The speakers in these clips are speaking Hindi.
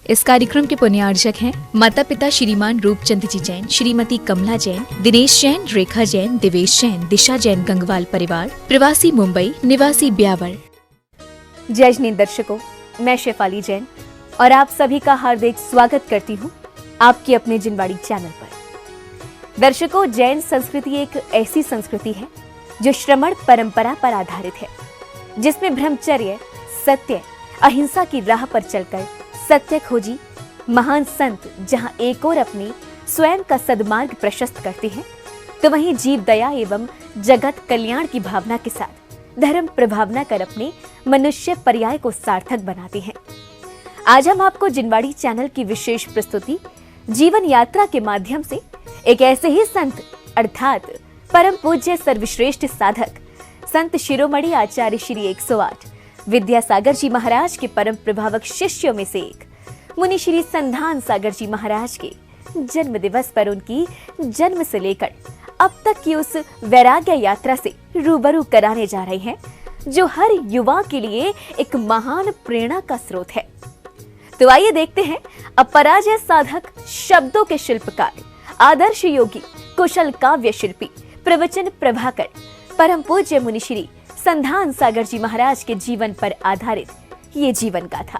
इस कार्यक्रम के पुण्यार्जक हैं माता पिता श्रीमान रूपचंद जी जैन, श्रीमती कमला जैन, दिनेश जैन, रेखा जैन, दिवेश जैन, दिशा जैन गंगवाल परिवार, प्रवासी मुंबई, निवासी ब्यावर। जय जैन दर्शकों, मैं शेफाली जैन और आप सभी का हार्दिक स्वागत करती हूँ आपकी अपने जिनवाड़ी चैनल पर। दर्शकों, जैन संस्कृति एक ऐसी संस्कृति है जो श्रमण परंपरा पर आधारित है, जिसमें ब्रह्मचर्य, सत्य, अहिंसा की राह पर चलकर सत्य खोजी महान संत जहां एक और अपनी स्वयं का सद्मार्ग प्रशस्त करते हैं, तो वहीं जीव दया एवं जगत कल्याण की भावना के साथ धर्म प्रभावना कर अपने मनुष्य पर्याय को सार्थक बनाते हैं। आज हम आपको जिनवाड़ी चैनल की विशेष प्रस्तुति जीवन यात्रा के माध्यम से एक ऐसे ही संत अर्थात परम पूज्य सर्वश्रेष्ठ साधक संत शिरोमणि आचार्य श्री 108 विद्यासागर जी महाराज के परम प्रभावक शिष्यों में से एक मुनि श्री संधान सागर जी महाराज के जन्म दिवस पर उनकी जन्म से लेकर अब तक की उस वैराग्य यात्रा से रूबरू कराने जा रहे हैं, जो हर युवा के लिए एक महान प्रेरणा का स्रोत है। तो आइए देखते हैं अपराजय साधक, शब्दों के शिल्पकार, आदर्श योगी, कुशल काव्य शिल्पी, प्रवचन प्रभाकर, परम पूज्य मुनि श्री संधान सागर जी महाराज के जीवन पर आधारित ये जीवन गाथा।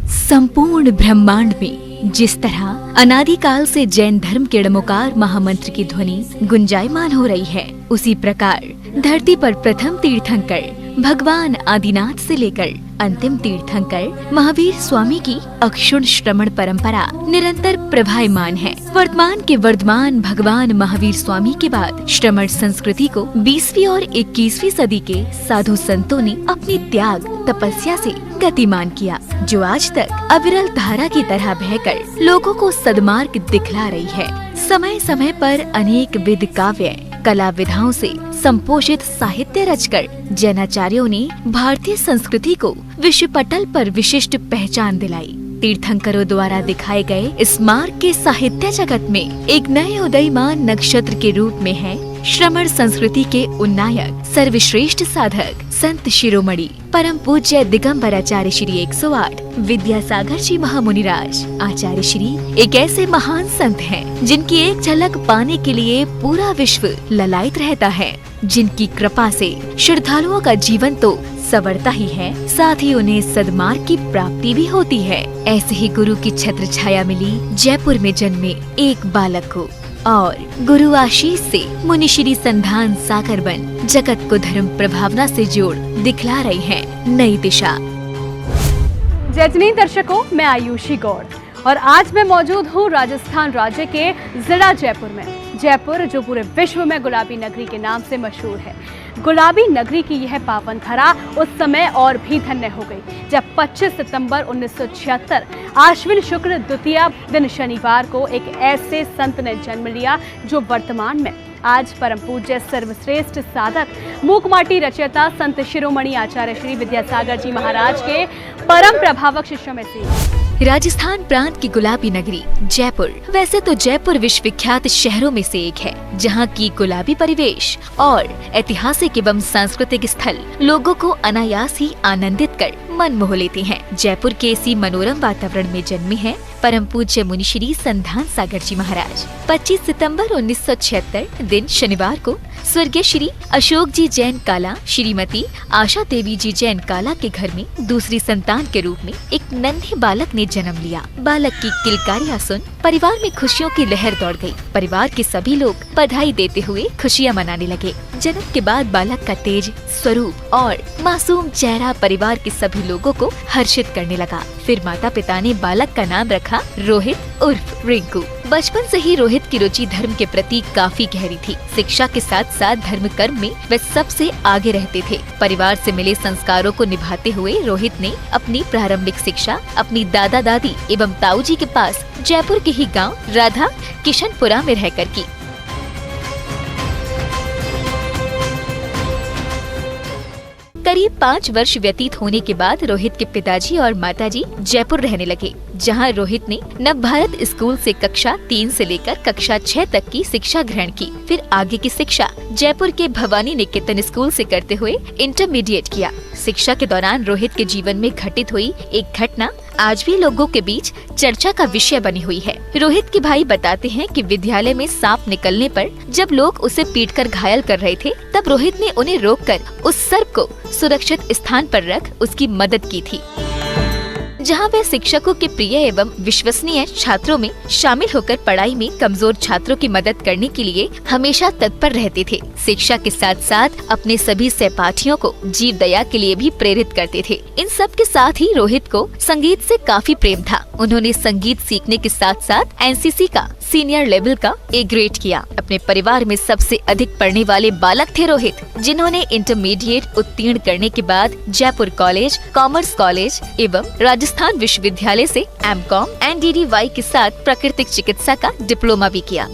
संपूर्ण ब्रह्मांड में जिस तरह अनादिकाल से जैन धर्म के डमोकार महामंत्र की ध्वनि गुंजायमान हो रही है, उसी प्रकार धरती पर प्रथम तीर्थंकर भगवान आदिनाथ से लेकर अंतिम तीर्थंकर महावीर स्वामी की अक्षुण्ण श्रमण परंपरा निरंतर प्रभायमान है। वर्तमान के वर्धमान भगवान महावीर स्वामी के बाद श्रमण संस्कृति को 20वीं और 21वीं सदी के साधु संतों ने अपनी त्याग तपस्या से गतिमान किया, जो आज तक अविरल धारा की तरह बहकर लोगों को सद्मार्ग दिखला रही है। समय समय पर अनेक विध काव्य कला विधाओं से संपोषित साहित्य रचकर जैनाचार्यों ने भारतीय संस्कृति को विश्व पटल पर विशिष्ट पहचान दिलाई। तीर्थंकरों द्वारा दिखाए गए इस मार्ग के साहित्य जगत में एक नए उदयमान नक्षत्र के रूप में है श्रमण संस्कृति के उन्नायक सर्वश्रेष्ठ साधक संत शिरोमणि परम पूज्य दिगंबर आचार्य श्री 108 विद्यासागर जी महामुनिराज आचार्य श्री। एक ऐसे महान संत हैं जिनकी एक झलक पाने के लिए पूरा विश्व ललायत रहता है, जिनकी कृपा से श्रद्धालुओं का जीवन तो संवरता ही है, साथ ही उन्हें सद्मार्ग की प्राप्ति भी होती है। ऐसे ही गुरु की छत्र छाया मिली जयपुर में जन्मे एक बालक को, और गुरु आशीष से मुनि श्री संधान सागर बन जगत को धर्म प्रभावना से जोड़ दिखला रही हैं नई दिशा। जय दर्शकों, मैं आयुषी गौड़ और आज मैं मौजूद हूँ राजस्थान राज्य के जिला जयपुर में। जयपुर जो पूरे विश्व में गुलाबी नगरी के नाम से मशहूर है। गुलाबी नगरी की यह पावन धरा उस समय और भी धन्य हो गई जब 25 सितंबर 1976 आश्विन शुक्ल द्वितीया दिन शनिवार को एक ऐसे संत ने जन्म लिया जो वर्तमान में आज परम पूज्य सर्वश्रेष्ठ साधक मूकमाटी रचयिता संत शिरोमणि आचार्य श्री विद्यासागर जी महाराज के परम प्रभावक शिष्यों में से। राजस्थान प्रांत की गुलाबी नगरी जयपुर वैसे तो जयपुर विश्वविख्यात शहरों में से एक है, जहां की गुलाबी परिवेश और ऐतिहासिक एवं सांस्कृतिक स्थल लोगों को अनायास ही आनंदित कर मन मोह लेती हैं। जयपुर के इसी मनोरम वातावरण में जन्मे हैं परम पूज्य मुनि श्री संधान सागर जी महाराज। 25 सितंबर 1976 दिन शनिवार को स्वर्गीय श्री अशोक जी जैन काला, श्रीमती आशा देवी जी जैन काला के घर में दूसरी संतान के रूप में एक नन्हे बालक ने जन्म लिया। बालक की किलकारियां सुन परिवार में खुशियों की लहर दौड़ गई। परिवार के सभी लोग बधाई देते हुए खुशियां मनाने लगे। जन्म के बाद बालक का तेज स्वरूप और मासूम चेहरा परिवार के सभी लोगों को हर्षित करने लगा। फिर माता पिता ने बालक का नाम रखा रोहित उर्फ रिंकू। बचपन से ही रोहित की रुचि धर्म के प्रति काफी गहरी थी। शिक्षा के साथ साथ धर्म कर्म में वे सबसे आगे रहते थे। परिवार से मिले संस्कारों को निभाते हुए रोहित ने अपनी प्रारंभिक शिक्षा अपनी दादा दादी एवं ताऊजी के पास जयपुर के ही गांव राधा किशनपुरा में रहकर की। करीब 5 वर्ष व्यतीत होने के बाद रोहित के पिताजी और माताजी जयपुर रहने लगे, जहां रोहित ने नव भारत स्कूल से कक्षा 3 से लेकर कक्षा 6 तक की शिक्षा ग्रहण की। फिर आगे की शिक्षा जयपुर के भवानी निकेतन स्कूल से करते हुए इंटरमीडिएट किया। शिक्षा के दौरान रोहित के जीवन में घटित हुई एक घटना आज भी लोगों के बीच चर्चा का विषय बनी हुई है। रोहित के भाई बताते हैं कि विद्यालय में सांप निकलने पर जब लोग उसे पीटकर घायल कर रहे थे, तब रोहित ने उन्हें रोककर उस सर्प को सुरक्षित स्थान पर रख उसकी मदद की थी। जहां वह शिक्षकों के प्रिय एवं विश्वसनीय छात्रों में शामिल होकर पढ़ाई में कमजोर छात्रों की मदद करने के लिए हमेशा तत्पर रहते थे। शिक्षा के साथ साथ अपने सभी सहपाठियों को जीव दया के लिए भी प्रेरित करते थे। इन सब के साथ ही रोहित को संगीत से काफी प्रेम था। उन्होंने संगीत सीखने के साथ साथ एनसीसी का सीनियर लेवल का ए ग्रेड किया। अपने परिवार में सबसे अधिक पढ़ने वाले बालक थे रोहित, जिन्होंने इंटरमीडिएट उत्तीर्ण करने के बाद जयपुर कॉलेज, कॉमर्स कॉलेज एवं राजस्थान विश्वविद्यालय से एमकॉम NDDY के साथ प्राकृतिक चिकित्सा का डिप्लोमा भी किया।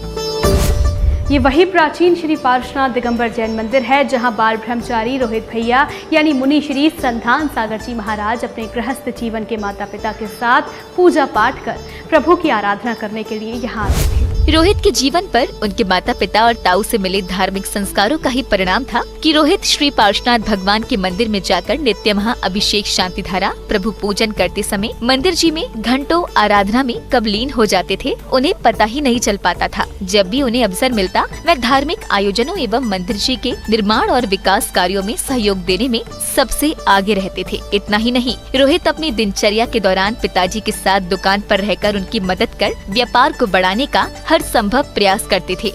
ये वही प्राचीन श्री पार्श्वनाथ दिगंबर जैन मंदिर है जहां बाल ब्रह्मचारी रोहित भैया यानी मुनि श्री संधान सागर जी महाराज अपने गृहस्थ जीवन के माता पिता के साथ पूजा पाठ कर प्रभु की आराधना करने के लिए यहाँ आते थे। रोहित के जीवन पर उनके माता पिता और ताऊ से मिले धार्मिक संस्कारों का ही परिणाम था कि रोहित श्री पार्श्वनाथ भगवान के मंदिर में जाकर नित्य महा अभिषेक शांति धारा प्रभु पूजन करते समय मंदिर जी में घंटों आराधना में कब लीन हो जाते थे, उन्हें पता ही नहीं चल पाता था। जब भी उन्हें अवसर मिलता, वह धार्मिक आयोजनों एवं मंदिर जी के निर्माण और विकास कार्यों में सहयोग देने में सबसे आगे रहते थे। इतना ही नहीं, रोहित अपनी दिनचर्या के दौरान पिताजी के साथ दुकान पर रहकर उनकी मदद कर व्यापार को बढ़ाने का हर संभव प्रयास करते थे।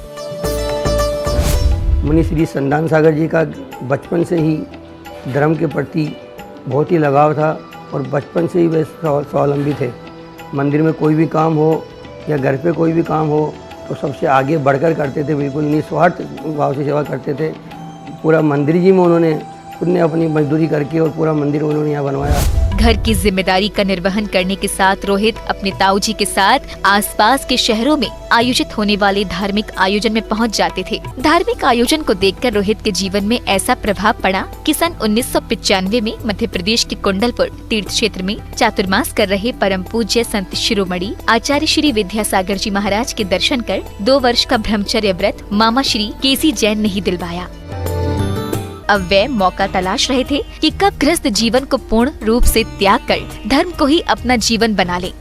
मुनि श्री संधान सागर जी का बचपन से ही धर्म के प्रति बहुत ही लगाव था और बचपन से ही वे स्वावलंबी थे। मंदिर में कोई भी काम हो या घर पे कोई भी काम हो तो सबसे आगे बढ़कर करते थे, बिल्कुल निस्वार्थ भाव से सेवा करते थे। पूरा मंदिर जी में उन्होंने खुद ने अपनी मजदूरी करके और पूरा मंदिर उन्होंने यहाँ बनवाया। घर की जिम्मेदारी का निर्वहन करने के साथ रोहित अपने ताऊ जी के साथ आसपास के शहरों में आयोजित होने वाले धार्मिक आयोजन में पहुंच जाते थे। धार्मिक आयोजन को देखकर रोहित के जीवन में ऐसा प्रभाव पड़ा कि सन 1995 में मध्य प्रदेश के कुंडलपुर तीर्थ क्षेत्र में चातुर्मास कर रहे परम पूज्य संत शिरोमणि आचार्य श्री विद्यासागर जी महाराज के दर्शन कर 2 वर्ष का ब्रह्मचर्य व्रत मामा श्री केसी जैन ने ही दिलवाया। अब वे मौका तलाश रहे थे कि कब गृहस्थ जीवन को पूर्ण रूप से त्याग कर धर्म को ही अपना जीवन बना ले।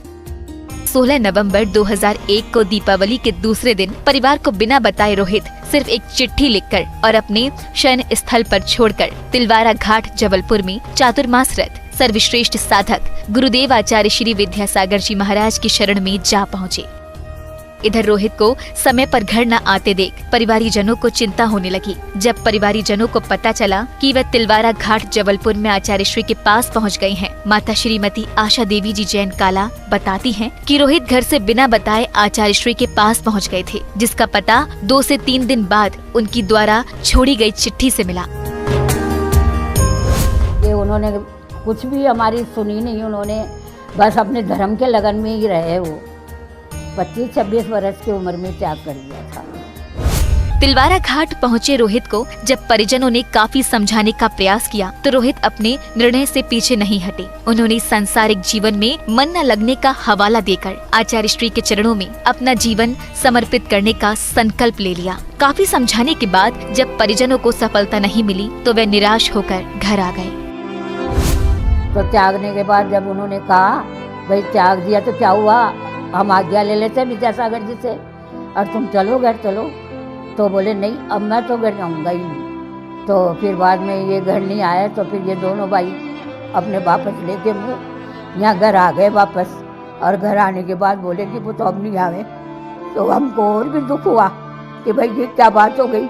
16 नवंबर 2001 को दीपावली के दूसरे दिन परिवार को बिना बताए रोहित सिर्फ एक चिट्ठी लिखकर और अपने शयन स्थल पर छोड़कर तिलवारा घाट जबलपुर में चातुर्मासरत सर्वश्रेष्ठ साधक गुरुदेव आचार्य श्री विद्यासागर जी महाराज की शरण में जा पहुँचे। इधर रोहित को समय पर घर न आते देख परिवारी जनों को चिंता होने लगी। जब परिवारी जनों को पता चला कि वह तिलवारा घाट जबलपुर में आचार्य श्री के पास पहुंच गए हैं, माता श्रीमती आशा देवी जी जैन काला बताती हैं कि रोहित घर से बिना बताए आचार्य श्री के पास पहुंच गए थे, जिसका पता 2 से 3 दिन बाद उनकी द्वारा छोड़ी गई चिट्ठी से मिला। उन्होंने कुछ भी हमारी सुनी नहीं, उन्होंने बस अपने धर्म के लगन में ही रहे। वो 25-26 वर्ष की उम्र में त्याग कर दिया था। तिलवारा घाट पहुंचे रोहित को जब परिजनों ने काफी समझाने का प्रयास किया तो रोहित अपने निर्णय से पीछे नहीं हटे। उन्होंने सांसारिक जीवन में मन न लगने का हवाला देकर आचार्य श्री के चरणों में अपना जीवन समर्पित करने का संकल्प ले लिया। काफी समझाने के बाद जब परिजनों को सफलता नहीं मिली तो वे निराश होकर घर आ गए। तो त्यागने के बाद जब उन्होंने कहा भाई त्याग दिया तो क्या हुआ, हम आज्ञा ले लेते हैं विद्यासागर जी से और तुम चलो घर चलो। तो बोले नहीं, अब मैं तो घर जाऊँगा ही नहीं। तो फिर बाद में ये घर नहीं आया तो फिर ये दोनों भाई अपने वापस लेके वो यहाँ घर आ गए वापस। और घर आने के बाद बोले कि वो तो अब नहीं आवे। तो हमको और भी दुख हुआ कि भाई ये क्या बात हो गई।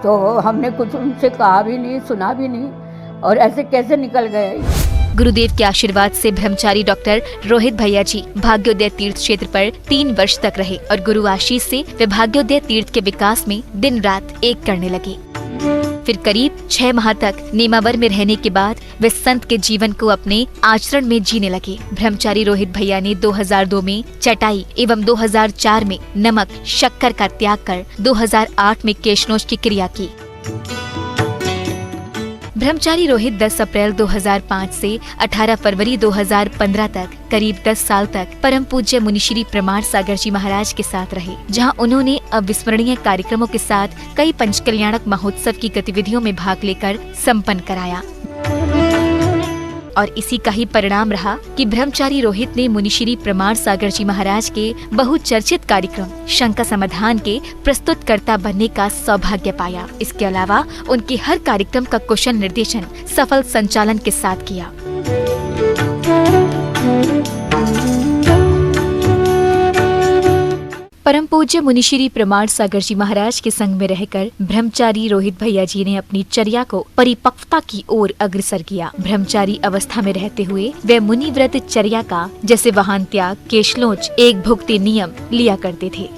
तो हमने कुछ उनसे कहा भी नहीं, सुना भी नहीं और ऐसे कैसे निकल गए। गुरुदेव के आशीर्वाद से ब्रह्मचारी डॉक्टर रोहित भैया जी भाग्योदय तीर्थ क्षेत्र पर 3 वर्ष तक रहे और गुरु आशीष से वे भाग्योदय तीर्थ के विकास में दिन रात एक करने लगे। फिर करीब 6 माह तक नेमावर में रहने के बाद वे संत के जीवन को अपने आचरण में जीने लगे। ब्रह्मचारी रोहित भैया ने 2002 में चटाई एवं 2004 में नमक शक्कर का त्याग कर 2008 में केशनोज की क्रिया की। ब्रह्मचारी रोहित 10 अप्रैल 2005 से 18 फरवरी 2015 तक करीब 10 साल तक परम पूज्य मुनि श्री प्रमाण सागर जी महाराज के साथ रहे, जहां उन्होंने अविस्मरणीय कार्यक्रमों के साथ कई पंचकल्याणक महोत्सव की गतिविधियों में भाग लेकर संपन्न कराया। और इसी का ही परिणाम रहा कि ब्रह्मचारी रोहित ने मुनिश्री प्रमाण सागर जी महाराज के बहुचर्चित कार्यक्रम शंका समाधान के प्रस्तुतकर्ता बनने का सौभाग्य पाया। इसके अलावा उनके हर कार्यक्रम का कुशल निर्देशन सफल संचालन के साथ किया। परम पूज्य मुनिश्री प्रमाण सागर जी महाराज के संग में रहकर ब्रह्मचारी रोहित भैया जी ने अपनी चर्या को परिपक्वता की ओर अग्रसर किया। ब्रह्मचारी अवस्था में रहते हुए वे मुनि व्रत चर्या का जैसे वाहन त्याग, केशलोच, एक भुक्ति नियम लिया करते थे।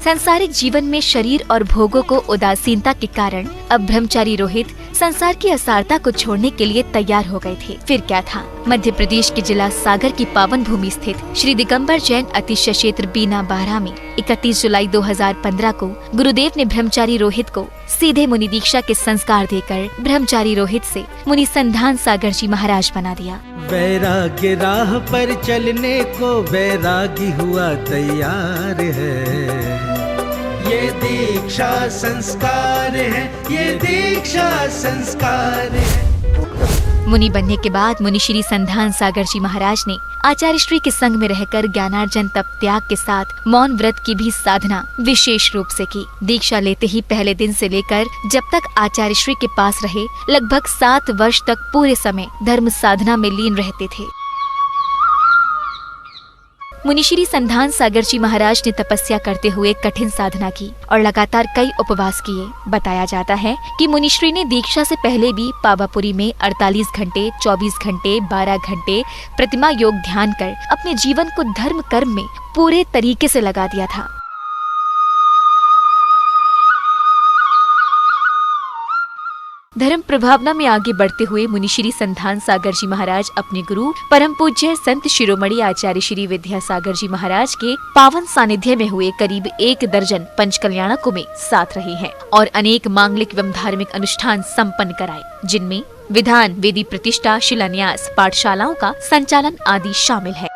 सांसारिक जीवन में शरीर और भोगों को उदासीनता के कारण अब ब्रह्मचारी रोहित संसार की असारता को छोड़ने के लिए तैयार हो गए थे। फिर क्या था, मध्य प्रदेश के जिला सागर की पावन भूमि स्थित श्री दिगंबर जैन अतिशय क्षेत्र बीना बारह में 31 जुलाई 2015 को गुरुदेव ने ब्रह्मचारी रोहित को सीधे मुनि दीक्षा के संस्कार देकर ब्रह्मचारी रोहित से मुनि संधान सागर जी महाराज बना दिया। वैराग्य राह पर चलने को वैरागी हुआ तैयार है। ये दीक्षा संस्कार है, ये दीक्षा संस्कार है। मुनि बनने के बाद मुनिश्री संधान सागर जी महाराज ने आचार्य श्री के संग में रहकर ज्ञानार्जन तप त्याग के साथ मौन व्रत की भी साधना विशेष रूप से की। दीक्षा लेते ही पहले दिन से लेकर जब तक आचार्य श्री के पास रहे, लगभग 7 वर्ष तक पूरे समय धर्म साधना में लीन रहते थे। मुनिश्री संधान सागर जी महाराज ने तपस्या करते हुए कठिन साधना की और लगातार कई उपवास किए। बताया जाता है कि मुनिश्री ने दीक्षा से पहले भी पावापुरी में 48 घंटे, 24 घंटे, 12 घंटे प्रतिमा योग ध्यान कर अपने जीवन को धर्म कर्म में पूरे तरीके से लगा दिया था। धर्म प्रभावना में आगे बढ़ते हुए मुनिश्री संधान सागर जी महाराज अपने गुरु परम पूज्य संत शिरोमणि आचार्य श्री विद्यासागर जी महाराज के पावन सानिध्य में हुए करीब 1 दर्जन पंचकल्याणकों में साथ रहे हैं और अनेक मांगलिक एवं धार्मिक अनुष्ठान संपन्न कराए, जिनमें विधान, वेदी प्रतिष्ठा, शिलान्यास, पाठशालाओं का संचालन आदि शामिल है।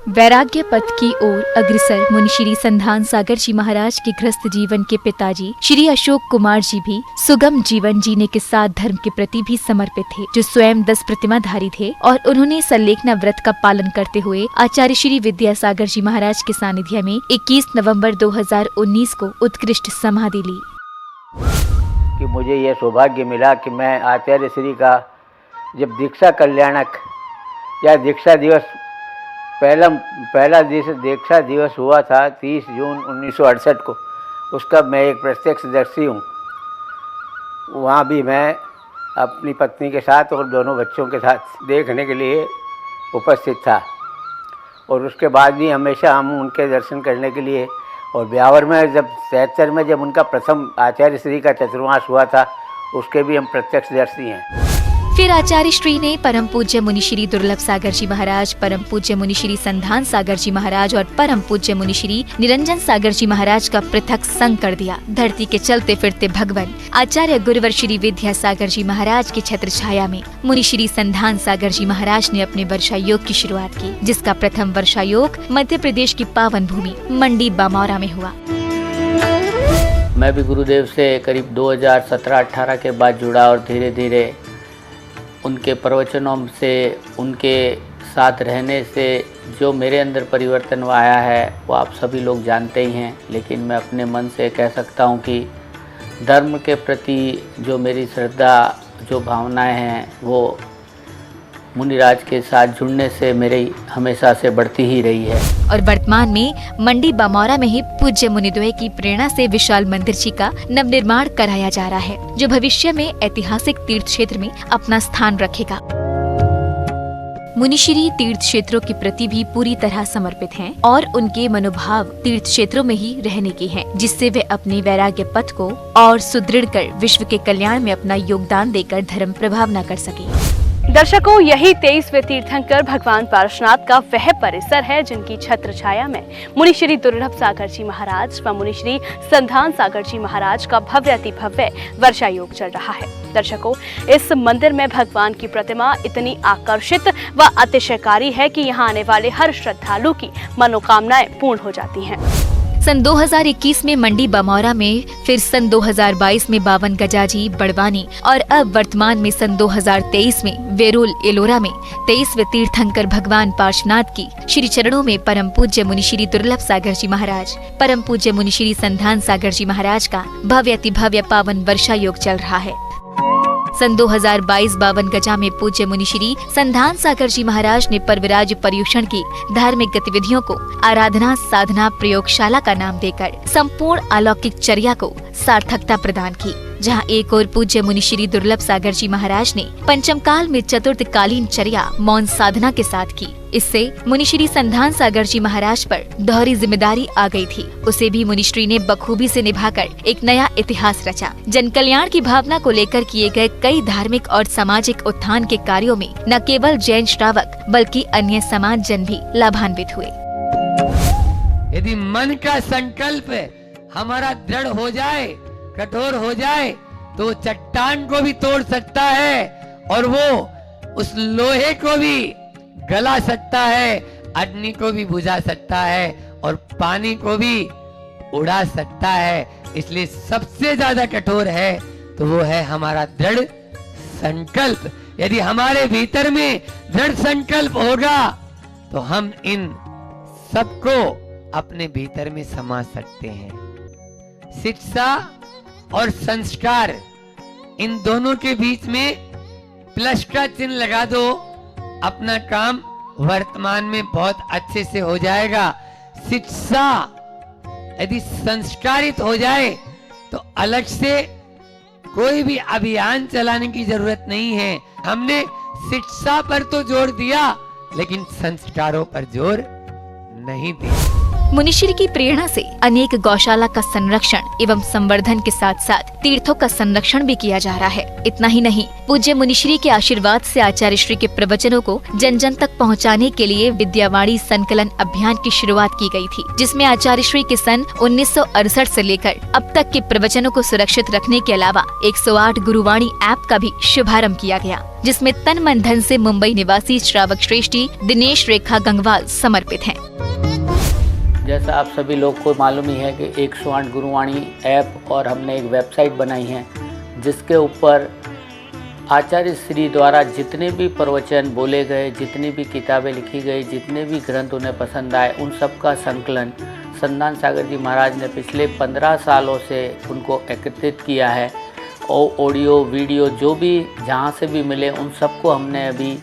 वैराग्य पथ की ओर अग्रसर मुनिश्री संधान सागर जी महाराज के गृहस्थ जीवन के पिताजी श्री अशोक कुमार जी भी सुगम जीवन जीने के साथ धर्म के प्रति भी समर्पित थे, जो स्वयं 10 प्रतिमाधारी थे और उन्होंने सल्लेखना व्रत का पालन करते हुए आचार्य श्री विद्यासागर जी महाराज के सानिध्य में 21 नवंबर 2019 को उत्कृष्ट समाधि ली। कि मुझे यह सौभाग्य मिला कि मैं आचार्य श्री का जब दीक्षा कल्याणक या दीक्षा दिवस पहला दीक्षा दिवस हुआ था 30 जून 1968 को, उसका मैं एक प्रत्यक्षदर्शी हूँ। वहाँ भी मैं अपनी पत्नी के साथ और दोनों बच्चों के साथ देखने के लिए उपस्थित था और उसके बाद भी हमेशा हम उनके दर्शन करने के लिए, और ब्यावर में जब 73 में जब उनका प्रथम आचार्य श्री का चतुर्मास हुआ था, उसके भी हम प्रत्यक्षदर्शी हैं। फिर आचार्य श्री ने परम पूज्य मुनिश्री दुर्लभ सागर जी महाराज, परम पूज्य मुनिश्री संधान सागर जी महाराज और परम पूज्य मुनिश्री निरंजन सागर जी महाराज का पृथक संग कर दिया। धरती के चलते फिरते भगवान आचार्य गुरुवर श्री विद्यासागर जी महाराज की छत्र छाया में मुनिश्री संधान सागर जी महाराज ने अपने वर्षा योग की शुरुआत की, जिसका प्रथम वर्षा योग मध्य प्रदेश की पावन भूमि मंडी बामौरा में हुआ। मैं भी गुरुदेव से करीब 2017-18 के बाद जुड़ा और धीरे धीरे उनके प्रवचनों से, उनके साथ रहने से जो मेरे अंदर परिवर्तन आया है वो आप सभी लोग जानते ही हैं। लेकिन मैं अपने मन से कह सकता हूँ कि धर्म के प्रति जो मेरी श्रद्धा, जो भावनाएं हैं, वो मुनिराज के साथ जुड़ने से मेरी हमेशा से बढ़ती ही रही है। और वर्तमान में मंडी बामौरा में ही पूज्य मुनिद्वय की प्रेरणा से विशाल मंदिर जी का नवनिर्माण कराया जा रहा है, जो भविष्य में ऐतिहासिक तीर्थ क्षेत्र में अपना स्थान रखेगा। मुनिश्री तीर्थ क्षेत्रों के प्रति भी पूरी तरह समर्पित हैं और उनके मनोभाव तीर्थ क्षेत्रों में ही रहने के हैं, जिससे वे अपने वैराग्य पथ को और सुदृढ़ कर विश्व के कल्याण में अपना योगदान देकर धर्म प्रभावना कर सके। दर्शकों, यही 23वें तीर्थंकर भगवान पार्श्वनाथ का वह परिसर है जिनकी छत्र छाया में मुनिश्री दुर्लभ सागर जी महाराज व मुनिश्री संधान सागर जी महाराज का भव्य अति भव्य वर्षा योग चल रहा है। दर्शकों, इस मंदिर में भगवान की प्रतिमा इतनी आकर्षित व अतिशयकारी है कि यहाँ आने वाले हर श्रद्धालु की मनोकामनाएं पूर्ण हो जाती हैं। सन 2021 में मंडी बमौरा में, फिर सन 2022 में 52 गजाजी बड़वानी और अब वर्तमान में सन 2023 में वेरुल एलोरा में 23वें तीर्थंकर भगवान पार्श्वनाथ की श्री चरणों में परम पूज्य मुनि श्री दुर्लभ सागर जी महाराज, परम पूज्य मुनि श्री संधान सागर जी महाराज का भव्य अति भव्य पावन वर्षा योग चल रहा है। सन 2022 52 गजा में पूज्य मुनि श्री संधान सागर जी महाराज ने परविराज पर्यूषण की धार्मिक गतिविधियों को आराधना साधना प्रयोगशाला का नाम देकर संपूर्ण अलौकिक चर्या को सार्थकता प्रदान की, जहां एक और पूज्य मुनि श्री दुर्लभ सागर जी महाराज ने पंचम काल में चतुर्थकालीन चर्या मौन साधना के साथ की। इससे मुनि श्री संधान सागर जी महाराज पर दोहरी जिम्मेदारी आ गई थी। उसे भी मुनिश्री ने बखूबी से निभाकर एक नया इतिहास रचा। जन कल्याण की भावना को लेकर किए गए कई धार्मिक और सामाजिक उत्थान के कार्यों में न केवल जैन श्रावक बल्कि अन्य समाज जन भी लाभान्वित हुए। यदि मन का संकल्प हमारा दृढ़ हो जाए, कठोर हो जाए, तो चट्टान को भी तोड़ सकता है और वो उस लोहे को भी गला सकता है, अग्नि को भी बुझा सकता है और पानी को भी उड़ा सकता है। इसलिए सबसे ज्यादा कठोर है तो वो है हमारा दृढ़ संकल्प। यदि हमारे भीतर में दृढ़ संकल्प होगा तो हम इन सबको अपने भीतर में समा सकते हैं। शिक्षा और संस्कार, इन दोनों के बीच में प्लस का चिन्ह लगा दो, अपना काम वर्तमान में बहुत अच्छे से हो जाएगा। शिक्षा यदि संस्कारित हो जाए तो अलग से कोई भी अभियान चलाने की जरूरत नहीं है। हमने शिक्षा पर तो जोर दिया लेकिन संस्कारों पर जोर नहीं दिया। मुनिश्री की प्रेरणा से अनेक गौशाला का संरक्षण एवं संवर्धन के साथ साथ तीर्थों का संरक्षण भी किया जा रहा है। इतना ही नहीं, पूज्य मुनिश्री के आशीर्वाद से आचार्य श्री के प्रवचनों को जन जन तक पहुंचाने के लिए विद्यावाणी संकलन अभियान की शुरुआत की गई थी, जिसमें आचार्य श्री के सन 1968 से लेकर अब तक के प्रवचनों को सुरक्षित रखने के अलावा 108 गुरुवाणी ऐप का भी शुभारंभ किया गया, जिसमें तन मन धन से मुंबई निवासी श्रावक श्रेष्ठी दिनेश रेखा गंगवाल समर्पित हैं। जैसा आप सभी लोग को मालूम ही है कि 108 गुरुवाणी ऐप और हमने एक वेबसाइट बनाई है जिसके ऊपर आचार्य श्री द्वारा जितने भी प्रवचन बोले गए, जितनी भी किताबें लिखी गई, जितने भी ग्रंथ उन्हें पसंद आए, उन सब का संकलन संधान सागर जी महाराज ने पिछले 15 सालों से उनको एकत्रित किया है और ऑडियो वीडियो जो भी जहाँ से भी मिले उन सबको हमने अभी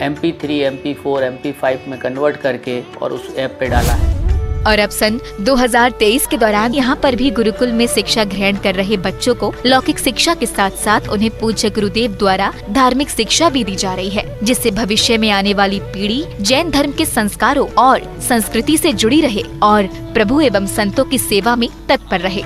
MP3, MP4, MP5 में कन्वर्ट करके और उस ऐप पे डाला है। और अब सन 2023 के दौरान यहाँ पर भी गुरुकुल में शिक्षा ग्रहण कर रहे बच्चों को लौकिक शिक्षा के साथ साथ उन्हें पूज्य गुरुदेव द्वारा धार्मिक शिक्षा भी दी जा रही है, जिससे भविष्य में आने वाली पीढ़ी जैन धर्म के संस्कारों और संस्कृति से जुड़ी रहे और प्रभु एवं संतों की सेवा में तत्पर रहे।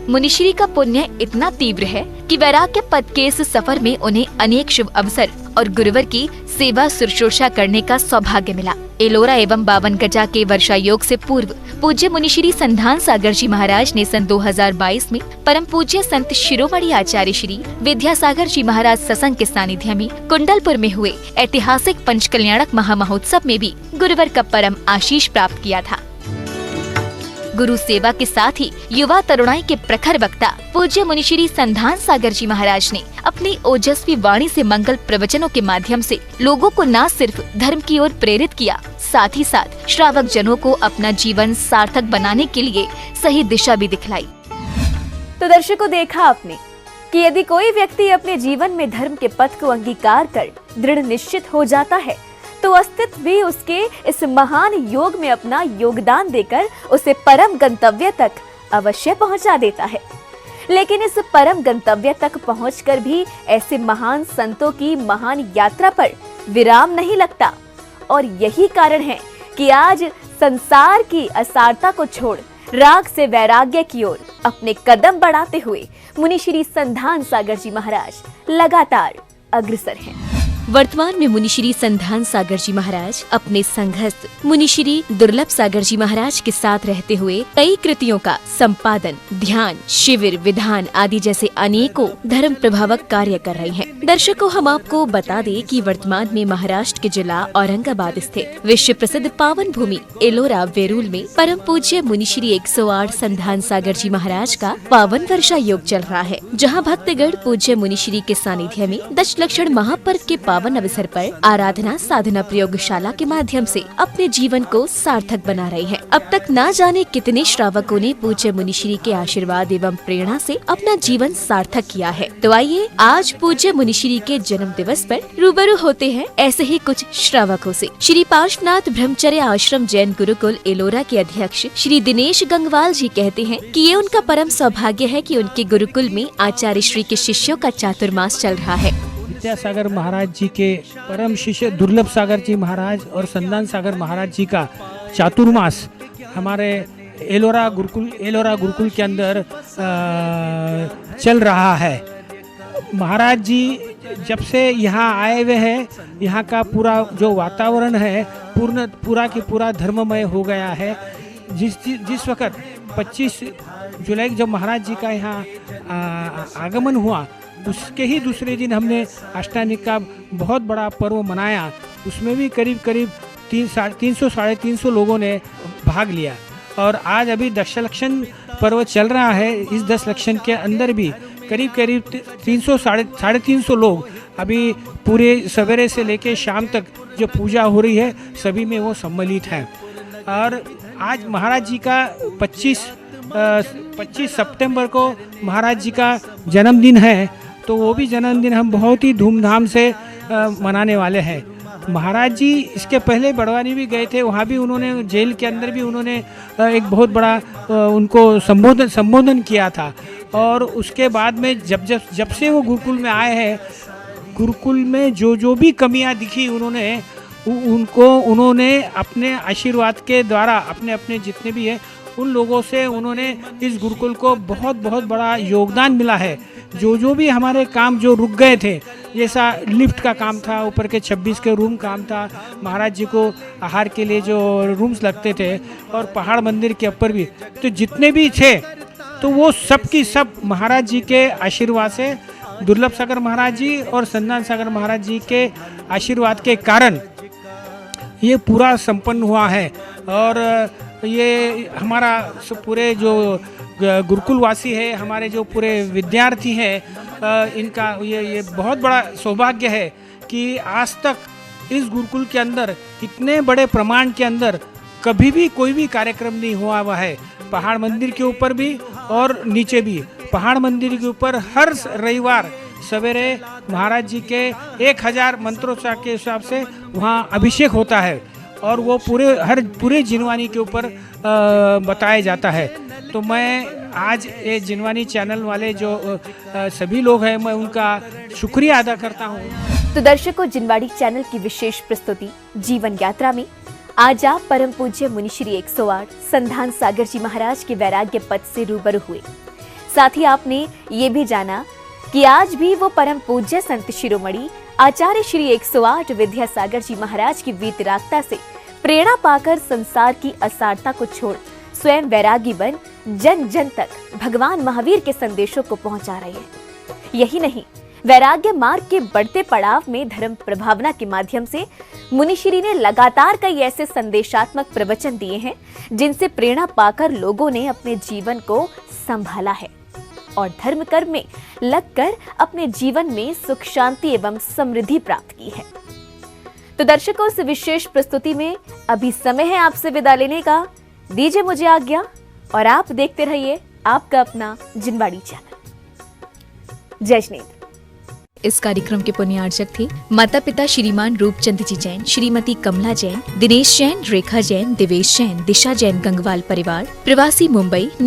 मुनिश्री का पुण्य इतना तीव्र है कि वैराग्य पद के इस सफर में उन्हें अनेक शुभ अवसर और गुरुवर की सेवा शुश्रूषा करने का सौभाग्य मिला। एलोरा एवं 52 गजा के वर्षा योग से पूर्व पूज्य मुनिश्री संधान सागर जी महाराज ने सन 2022 में परम पूज्य संत शिरोमणि आचार्य श्री विद्यासागर जी महाराज सत्संग के सानिध्य में कुंडलपुर में हुए ऐतिहासिक पंचकल्याणक महामहोत्सव में भी गुरुवर का परम आशीष प्राप्त किया था। गुरु सेवा के साथ ही युवा तरुणाई के प्रखर वक्ता पूज्य मुनिश्री संधान सागर जी महाराज ने अपनी ओजस्वी वाणी से मंगल प्रवचनों के माध्यम से लोगों को न सिर्फ धर्म की ओर प्रेरित किया, साथ ही साथ श्रावक जनों को अपना जीवन सार्थक बनाने के लिए सही दिशा भी दिखलाई। तो दर्शकों, देखा आपने कि यदि कोई व्यक्ति अपने जीवन में धर्म के पथ को अंगीकार कर दृढ़ निश्चित हो जाता है तो अस्तित्व भी उसके इस महान योग में अपना योगदान देकर उसे परम गंतव्य तक अवश्य पहुंचा देता है। लेकिन इस परम गंतव्य तक पहुंचकर भी ऐसे महान संतों की महान यात्रा पर विराम नहीं लगता और यही कारण है कि आज संसार की असारता को छोड़ राग से वैराग्य की ओर अपने कदम बढ़ाते हुए मुनिश्री संधान सागर जी महाराज लगातार अग्रसर हैं। वर्तमान में मुनि श्री संधान सागर जी महाराज अपने संघस्थ मुनि श्री दुर्लभ सागर जी महाराज के साथ रहते हुए कई कृतियों का संपादन, ध्यान, शिविर, विधान आदि जैसे अनेकों धर्म प्रभावक कार्य कर रहे हैं। दर्शकों, हम आपको बता दें कि वर्तमान में महाराष्ट्र के जिला औरंगाबाद स्थित विश्व प्रसिद्ध पावन भूमि एलोरा वेरूल में परम पूज्य मुनि श्री 108 संधान सागर जी महाराज का पावन वर्षा योग चल रहा है, जहाँ भक्तगण पूज्य मुनि श्री के सानिध्य में दशलक्षण महापर्व के पावन अवसर पर आराधना साधना प्रयोगशाला के माध्यम से अपने जीवन को सार्थक बना रहे हैं। अब तक ना जाने कितने श्रावकों ने पूज्य मुनि श्री के आशीर्वाद एवं प्रेरणा से अपना जीवन सार्थक किया है। तो आइए आज पूज्य मुनि श्री के जन्म दिवस पर रूबरू होते हैं ऐसे ही कुछ श्रावकों से। श्री पार्श्वनाथ ब्रह्मचर्य आश्रम जैन गुरुकुल एलोरा के अध्यक्ष श्री दिनेश गंगवाल जी कहते हैं कि ये उनका परम सौभाग्य है कि उनके गुरुकुल में आचार्य श्री के शिष्यों का चातुर्मास चल रहा है। विद्यासागर महाराज जी के परम शिष्य दुर्लभ सागर जी महाराज और संधान सागर महाराज जी का चातुर्मास हमारे एलोरा गुरुकुल के अंदर चल रहा है। महाराज जी जब से यहाँ आए हुए हैं, यहाँ का पूरा जो वातावरण है पूरा की पूरा धर्ममय हो गया है। जिस वक्त 25 जुलाई जब महाराज जी का यहाँ आगमन हुआ, उसके ही दूसरे दिन हमने अष्टानी का बहुत बड़ा पर्व मनाया। उसमें भी करीब 300-350 लोगों ने भाग लिया और आज अभी दशलक्षण पर्व चल रहा है। इस 10 लक्षण के अंदर भी करीब 300-350 लोग अभी पूरे सवेरे से लेके शाम तक जो पूजा हो रही है सभी में वो सम्मिलित हैं। और आज महाराज जी का 25 सितंबर को महाराज जी का जन्मदिन है, तो वो भी जन्मदिन हम बहुत ही धूमधाम से मनाने वाले हैं। महाराज जी इसके पहले बड़वानी भी गए थे, वहाँ भी उन्होंने जेल के अंदर भी उन्होंने एक बहुत बड़ा उनको संबोधन किया था। और उसके बाद में जब से वो गुरुकुल में आए हैं, गुरुकुल में जो भी कमियां दिखी उन्होंने अपने आशीर्वाद के द्वारा अपने जितने भी है उन लोगों से उन्होंने इस गुरुकुल को बहुत बड़ा योगदान मिला है। जो भी हमारे काम जो रुक गए थे, जैसा लिफ्ट का काम था, ऊपर के 26 के रूम काम था, महाराज जी को आहार के लिए जो रूम्स लगते थे, और पहाड़ मंदिर के ऊपर भी तो जितने भी थे, तो वो सब की सब महाराज जी के आशीर्वाद से, दुर्लभ सागर महाराज जी और संधान सागर महाराज जी के आशीर्वाद के कारण ये पूरा संपन्न हुआ है। और ये हमारा पूरे जो गुरुकुलवासी है, हमारे जो पूरे विद्यार्थी हैं, इनका ये बहुत बड़ा सौभाग्य है कि आज तक इस गुरुकुल के अंदर इतने बड़े प्रमाण के अंदर कभी भी कोई भी कार्यक्रम नहीं हुआ हुआ है। पहाड़ मंदिर के ऊपर भी और नीचे भी। पहाड़ मंदिर के ऊपर हर रविवार सवेरे महाराज जी के 1000 मंत्रोच्चार के हिसाब से वहाँ अभिषेक होता है और वो पूरे जिनवानी के ऊपर बताया जाता है। तो मैं आज ये जिनवानी चैनल वाले जो सभी लोग हैं, मैं उनका शुक्रिया अदा करता हूँ। तो दर्शकों, जिनवाड़ी चैनल की विशेष प्रस्तुति जीवन यात्रा में आज आप परम पूज्य मुनि श्री 108 संधान सागर जी महाराज के वैराग्य पद से रूबरू हुए। साथ ही आपने ये भी जाना कि आज भी वो परम पूज्य संत शिरोमणि आचार्य श्री 108 विद्यासागर जी महाराज की वीतरागता से प्रेरणा पाकर संसार की असारता को छोड़ स्वयं वैरागी बन जन जन तक भगवान महावीर के संदेशों को पहुंचा रहे हैं। यही नहीं, वैराग्य मार्ग के बढ़ते पड़ाव में धर्म प्रभावना के माध्यम से मुनिश्री ने लगातार कई ऐसे संदेशात्मक प्रवचन दिए हैं जिनसे प्रेरणा पाकर लोगों ने अपने जीवन को संभाला है और धर्म कर्म में लगकर अपने जीवन में सुख शांति एवं समृद्धि प्राप्त की है। तो दर्शकों, इस विशेष प्रस्तुति में अभी समय है आपसे विदा लेने का। दीजिए मुझे आज्ञा और आप देखते रहिए आपका अपना जिनवाड़ी चैनल। जय श्री। इस कार्यक्रम के पुण्यार्चक थे माता पिता श्रीमान रूपचंद जी जैन, श्रीमती कमला जैन, दिनेश जैन, रेखा जैन, दिवेश जैन, दिशा जैन गंगवाल परिवार, प्रवासी मुंबई।